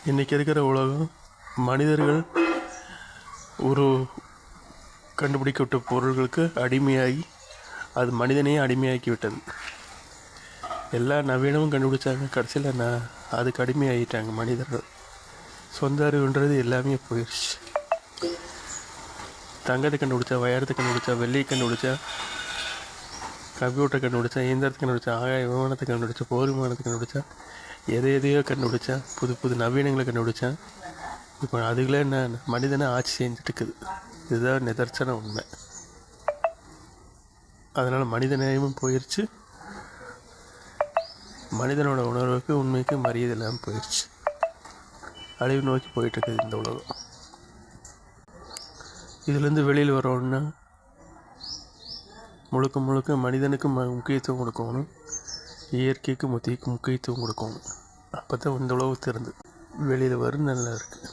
இன்றைக்கி இருக்கிற உலகம் மனிதர்கள் ஒரு கண்டுபிடிக்கப்பட்ட பொருள்களுக்கு அடிமையாகி அது மனிதனையே அடிமையாக்கி விட்டது. எல்லா நவீனமும் கண்டுபிடிச்சாங்க, கடைசியில் அதுக்கு அடிமையாகிட்டாங்க மனிதர்கள். சொந்த அறிவுன்றது எல்லாமே போயிடுச்சு. தங்கத்தை கண்டுபிடிச்சா, வைரத்தை கண்டுபிடிச்சா, வெள்ளியை கண்டுபிடிச்சா, கம்ப்யூட்டரை கண்டுபிடிச்சா, இயந்திரத்தை கண்டுபிடிச்சா, ஆகாய விமானத்தை கண்டுபிடிச்சா, போர் விமானத்தை கண்டுபிடிச்சா, எதையோ கண்டுபிடிச்சா, புது புது நவீனங்களை கண்டுபிடிச்சா. இப்போ அதுகளே என்ன மனிதனை ஆட்சி செஞ்சுட்டு இருக்குது. இதுதான் நிதர்சன உண்மை. அதனால் மனித நேயமும் போயிடுச்சு, மனிதனோட உணர்வுக்கு உண்மைக்கு மரியாதை இல்லாமல் போயிடுச்சு. அழிவு நோக்கி போயிட்டுருக்குது இந்த உலகம். இதுலேருந்து வெளியில் வரோன்னா முழுக்க முழுக்க மனிதனுக்கு முக்கியத்துவம் கொடுக்கணும், இயற்கைக்கு முக்கியத்துவம் கொடுக்கணும். அப்போ தான் இந்த உலகத்திலிருந்து வெளியில் வரும் நல்லா இருக்குது.